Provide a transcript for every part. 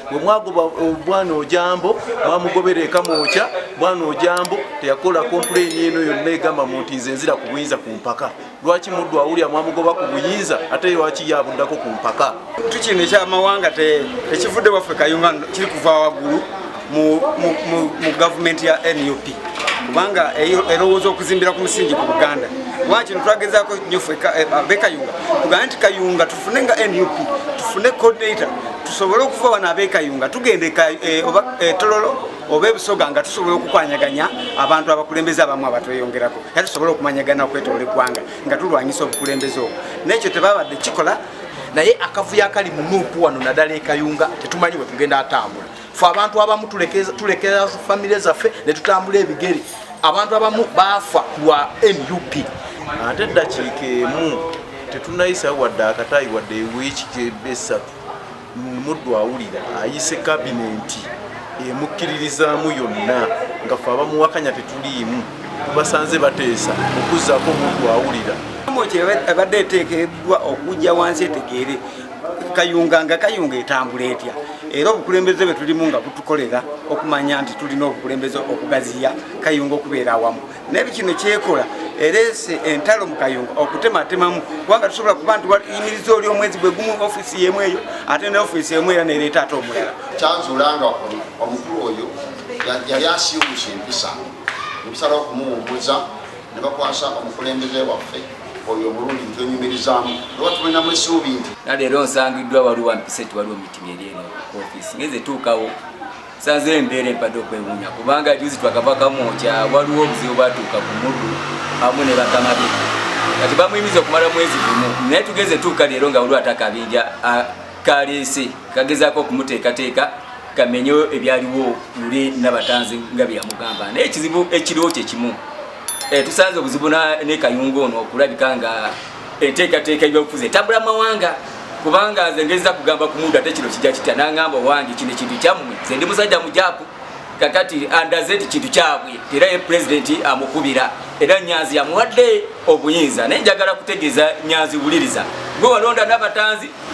bwe mwagoba bwana Ojambo mwamugobereka mocha bwana Ojambo teyakola complain eno yonna egamba mu nti nze nzira ku buyinza ku mpaka. Lwaki Muddu Awulira mwamugoba ku buyinza ate lwaki yabuddako ku mpaka? Tukino ekyamawanga tekivudde waffe Kayunga kiri kuva waggulu mu government ya NUP kubanga erowooza okuzimbira ku musingi ku Buganda. Lwaki twagezaako nnyo ffe ab'Ekayunga tugambe nti Kayunga tufune nga NUP tufune coordinator tusobole okuva wano ab'Ekayunga tugende Tololo oba Busoga nga tusobole okukwanyaganya abantu abakulembeze abamu abatweyongerako era tusobole okumanyagana okwetoola eggwanga nga tulwanyisa obukulembeze obwo. N'ekyo tebabadde kikola naye akavuyo akali mu NUP wano naddala Ekayunga tetumanyi we tugenda atambula. Ffe abantu abamu tulekera famire zaffe ne tutambula ebigere. Abantu abamu baafa lwa NUP. Ate eddakiika emu tetunayisa wadde akatayi wadde ewiiki esatu Muddu Awulira ayise kabinenti emukkiririzaamu yonna nga ffe abamuwakanya tetuliimu tubasanze bateesa okuzzaako Muddu Awulira. Ebadde eteekeddwa okujja wansi etegeere Kayunga nga Kayunga etambula etya era obukulembeze bwe tulimu nga butukolera okumanya nti tulina obukulembeze okugaziya Kayunga okubeera awamu. Naye kino kyekola ereese entalo mu Kayunga okutematemamu kubanga tusobola kuba nti yimiriza oli omwezi gwe gumu ofiisi yemu eyo ate ne ofiisi yemu era neereeta ate omulala. Kyanzuula nga omukulu oyo yali asiiwuusa empisa nebisalawo okumuwumbuza ne bakwasa omukulembeze waffe oyo omulundi ntwenyumirizaamu lwa tulinamu essuubi nti naleero nsangiddwa waliwo mpisa eti waliwo mitingi eri eno ku ofiisi ngeze tuukawo sanze embeera empadde okwewuunya kubanga juzi twakavako mwoca waliwo obuzibu bwatuuka ku Muddu awamu ne bakama be kati bamuyimiza okumala mwezi gumu naye tugeze tuuka leero nga waliwo atakabinja kaleese kagezaako okumuteekateeka kamenyewo ebyaliwo luli Nabatanzi nga bye yamugamba naye ekizibu ekiriwo kye kimu tusanze obuzibu ne Kayunga ono okulabika nga enteekateeka ebyobufuzi etambula mawanga kubanga nze ngeza kugamba ku Muddu ate kino kijja kitya n'angamba owange kino kintu kyammwe nze ndi musajja mujaapu kakati andaze ti kintu kyabwe era ye pulezidenti amukubira era Nyanzi yamuwadde obuyinza naye njagala kutegeeza Nyanzi wuliriza gwe walonda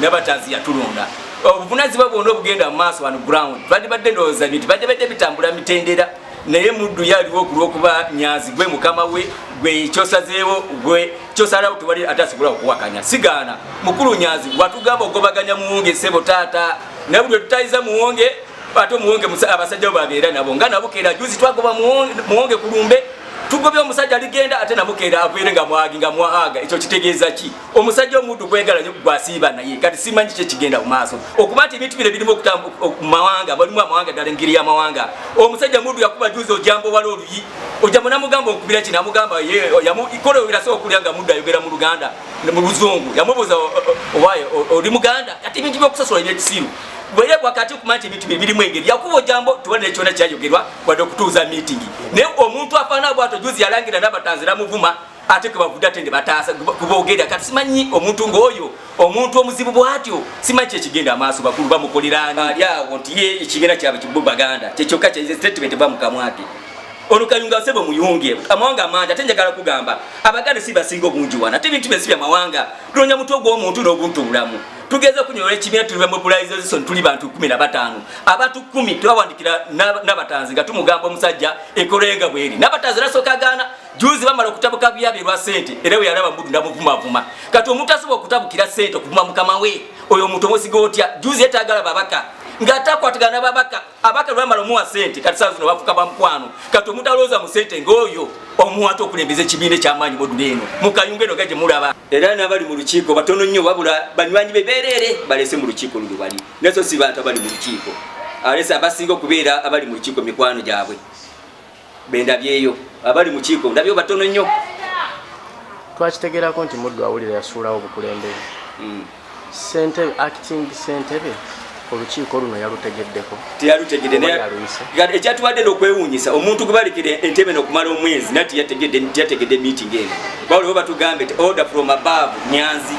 Nabatanzi yatulonda obuvunaanyizibwa bwonna obugenda mu maaso on ground twandibadde ndowooza nti badde bitambula mitendera naye Muddu yaliwo okulwokuba Nyanzi gwe mukama we gwe kyosazeewo gwe kyosalawo tewali ate asobola okuwakanya sigaana mukulu Nyanzi watugamba ogobaganya muwonge ssebo taata naye buli tutayiza muwonge ate omuwonge abasajja bo babeera nabo nga nabukeera juzi twagoba muwonge ku lumbe tugobye omusajja aligenda ate nabukeera aveere nga mwagi nga mwahaga ekyo kitegeeza ki omusajja Omuddu kwegala nyo gwasiiba naye kati simanyi kye kigenda mu maaso okuba nti ebintu bire birimu mu mawanga balimu amawanga ddala engeri y'amawanga omusajja Muddu yakuba juzi Ojambo wala oluyi Ojambo namugamba okubira kino amugamba yamukolewera so okulya nga Muddu ayogera mu Luganda mu Luzungu yamubuuza owaayo oli Muganda ati ebintu by'okusosola ebyekisiru bwere wakati okumanti ebintu birimu engeri yakuba Ojambo tubone ekyona kyayogerwa wadde okutuuza miitingi naye omuntu afaana bw'atyo juzi yalangira Nabatanzi namuvuma ate kebavudde ate ne bataasa kuboogera kati simanyi omuntu ng'oyo omuntu omuzibu bw'atyo simanyi kyekigenda amaaso bakulu bamukoleraani ali awo nti ye ekibiina kyabwe kibubaganda kyekyokka kyaize statement bamukamwake ono Kayunga sebe muyunge amawanga amangi ate njagala kugamba Abaganda si basinga obungi wana ate ebintu bye si bya mawanga tulonya mutwe gw'omuntu n'obuntu bulamu tugeza kunyola ekibiina tuli mobilization tuli bantu 15 abantu 10 twawandikira Nabatanzi nga tumugamba omusajja ekolenga bweri Nabatanzi nasooka gaana juzi bamala okutabuka byabe lwa ssente era we yalaba Muddu ndamuvumavuma kati omuntu asobola okutabukira ssente okuvuma mukama we oyo omuntu omusiga otya juzi yetaagala babaka ng'atakwatagana abaka lwamala omuwa ssente kati saa zino bafuka bamukwano kati omuntu alowooza mu ssente ng'oyo omuwate okulembeza ekibiina ekyamaanyi Muddu eno mu Kayunga eno gye mulaba era n'abali mu lukiiko batono nnyo wabula banywanyi bebeerere balese mu lukiiko luli bali neso si bantu abali mu lukiiko alese abasinga okubeera abali mu lukiiko mikwano gyabwe bendabyeyo abali mu kiiko ndabyo batono nnyo twakitegerako nti Muddu Awulira yasuulawo obukulembeze ssentebe acting ssentebe olukiiko luno yalutegeddeko teyalutegedde ekyatuwadde n'okwewuunyisa omuntu gwe balekera entebe n'okumala omwezi nati yategedde meeting eno bawuliwo batugambe ti order from above Nyanzi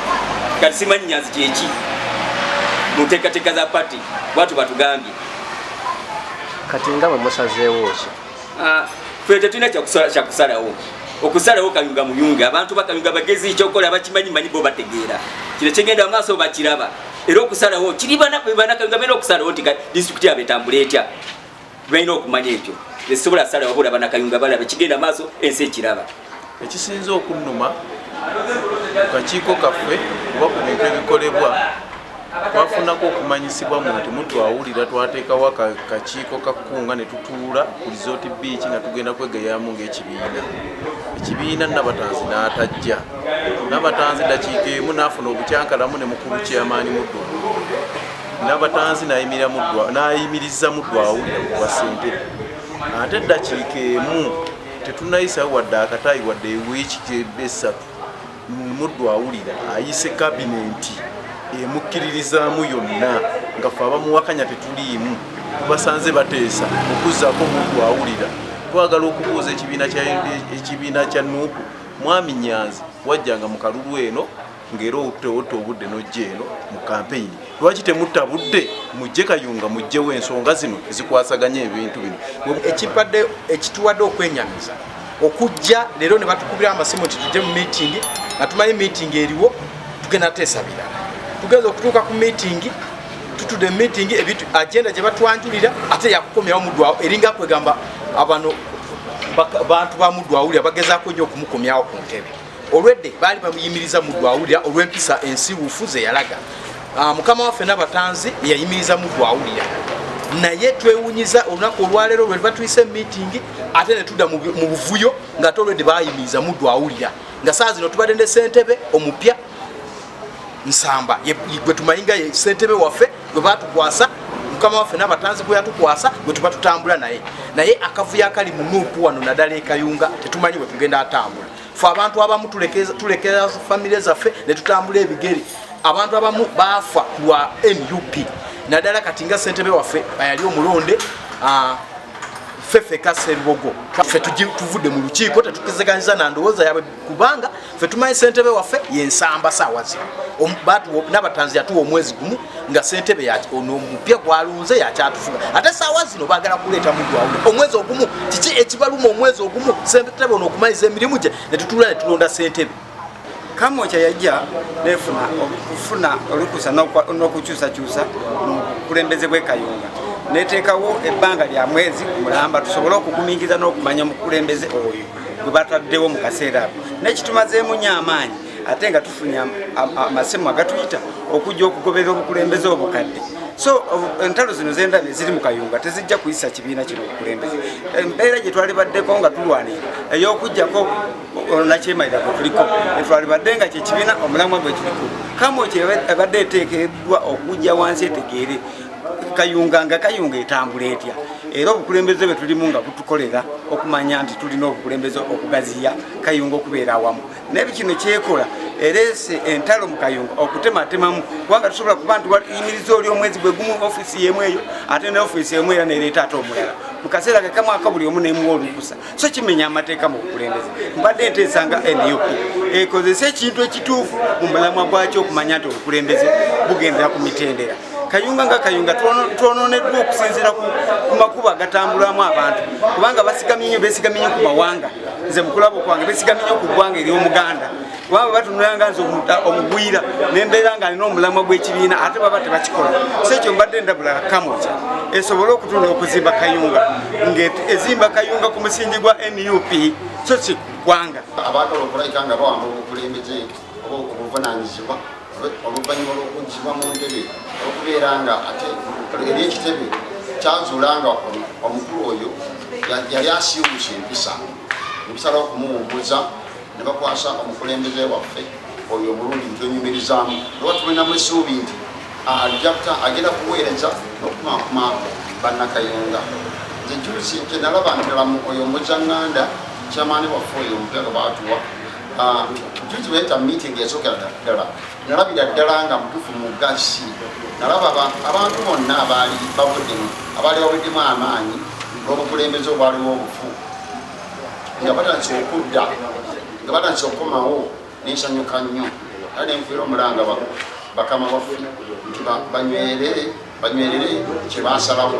kati simanyi Nyanzi kyeki mu nteekateeka za pati bwatu batugambye kati nga bwe musazeewo ki ffe tetulina kyakusalawo okusalawo Kayunga muyunga abantu bakayunga bagezi ekyokola abakimanyi manyi bo bategeera kino kigenda mu maaso bakiraba era okusalawo kiri banakayunga balina okusalawo nti disitulikiti yabwe etambula etya balina okumanya ekyo esobola salawo wabula banakayunga balaba kigenda maaso ensi ekiraba. Ekisinza okunnuma kakiiko kaffe oba ku bintu ebikolebwa twafunako okumanyisibwa mu nti Muddu Awulira twateekawo akakiiko kakkunga ne tutuula ku Resort Beach nga tugenda kwegayaamu ng'ekibiina. Ekibiina Nabatanzi n'atajja. Nabatanzi dakiika emu n'afuna obukyankalamu ne mukulu kyamaani Muddu Awulira. Nabatanzi n'ayimiriza Muddu Awulira ku bwa ssentebe. Ate dakiika emu tetunayisawo wadde akataayi wadde ewiiki essatu Muddu Awulira ayise kabinenti emukkiririzaamu yonna nga ffe abamuwakanya tetuliimu tubasanze bateesa okuzzaako Muddu Awulira. Twagala okubuuza ekibiina kya NUP Mwami Nyanzi wajjanga mu kalulu eno ng'era otewote obudde n'ojja eno mu kampeyini. Lwaki temutta budde mujje Kayunga mujjewo ensonga zino ezikwasaganya ebintu bino? Ekipadde ekituwadde okwenyamiza okujja leero ne batukubira amasimu nti tujje mu meeting nga tumanyi meeting eriwo tugenda teesa birala. Tugeza okutuuka ku meeting tutudde meeting ebintu agenda gye batwanjulira ate yakukomyawo Muddu Awulira eringa kwegamba abano bantu ba Muddu Awulira bagezaako nnyo okumukomyawo ku ntebe. Olwedde baali bamuyimiriza Muddu Awulira olw'empisa ensibuufu ze yalaga. Mukama waffe Nabatanzi yayimiriza Muddu Awulira naye twewunyiza olunaku olwaleero lwe batuyise meeting ate ne tudda mu buvuyo nga ate olwedde bayimiriza Muddu Awulira nga saa zino tubadde ne ssentebe omupya Nsamba gwe tumayinga ye ssentebe waffe gwe batukwasa Mukama waffe Nabatanzi gwe yatukwasa gwe tuba tutambula naye akavuyo akali mu NUP wano naddala Kayunga tetumanyi we tugenda atambula. Ffe abantu abamu tulekera famire zaffe ne tutambula ebigere. Abantu abamu baafa lwa NUP naddala kati nga ssentebe waffe bayali omulonde Fefe Kaserubogo ffe tuvudde mu lukiiko tetukizeganyiza na ndowooza yabwe kubanga ffe tumanyi ssentebe waffe yensamba saawa zino. Nabatanzi yatuwa omwezi gumu nga ssentebe omupya gwalunze yakyatufuga ate saawa zino baagala kuleeta Muddu Awulira omwezi ogumu. Kiki ekibaluma omwezi ogumu ssentebe ono okumaliriza emirimu gye ne tutuula ne tulonda ssentebe? Kamwokya yajja nefuna okufuna olukusa n'okukyusakyusa mu bukulembeze bw'e Kayunga neteekawo ebbanga lya mwezi mulamba tusobole okugumingiza n'okumanya omukulembeze oyo gwe bataddewo mu kaseera ako n'ekitumazeemu nnyo amaanyi ate nga tufunye amasemu agatuyita okujja okugoberera obukulembeze obukadde. So entalo zino zendabye ziri mu Kayunga tezijja kuyisa kibiina kino obukulembeze. Embeera gye twali baddeko nga tulwanira ey'okujjako nakyemalira kwe tuliko twali badde nga kyekibiina omulamwa bwe kiriko. Kamwokya ebadde eteekeddwa okujja wansi etegeere Kayunga nga Kayunga etambula etya era obukulembeze bwe tulimu nga butukolera okumanya nti tulina obukulembeze okugaziya Kayunga okubeera awamu. Naye kino kyekola erese entalo mu Kayunga okutematemamu kubanga tusobola kuba nti wayimiriza oli omwezi gwe gumu ofiisi yemu eyo ate ne ofiisi yemu era nereeta ate omulala mu kaseera ke kamu aka buli omu nemuwa olukusa. So kimenya amateeka mu bukulembeze. Mbadde nteesanga NUP ekozesa ekintu ekituufu mu mulamwa gwakyo okumanya nti obukulembeze bugendera ku mitendera. Kayunga nga Kayunga twononeddwa okusinziira ku makubo agatambulamu abantu kubanga besigamye nnyo ku mawanga. Nze mukulaba okwange besigamye nnyo ku ggwanga ery'Omuganda kubanga batunulanga nze omugwira nembeera nga alina omulamwa gw'ekibiina ate baba tebakikola. So ekyo mbadde ndabula Kamwokya esobole okutunda okuzimba Kayunga ng'ezimba Kayunga ku musingi gwa NUP so si ggwanga. Abaagala okulayika nga bawamba obukulembeze oba obuvunaanyizibwa oluvannyuma lw'okuggyibwa mu ntebe okubeera nga ate eri ekitebe kyazuula nga omukulu oyo yali asiiwuusa empisa nebisalawo okumuwumbuza ne bakwasa omukulembeze waffe oyo omulundi ntwenyumirizaamu oba tulinamu essuubi nti agenda kuweereza n'okumakuma bannakayunga. Nze juzi kye nalaba ntala oyo muzaŋŋanda kyamaani waffe oyo omupya gwe baatuwa juzi weeta meeting esookera ddala nalabira ddala nga mutuufu mugazi nalaba abantu bonna abaali baweddemu amaanyi n'obukulembeze obwaliwo obufu nga batandise okudda nga batandise okukomawo n'ensanyuka nnyo ali nenfiira omulanga bakama baffe nti banywerere kye basalawo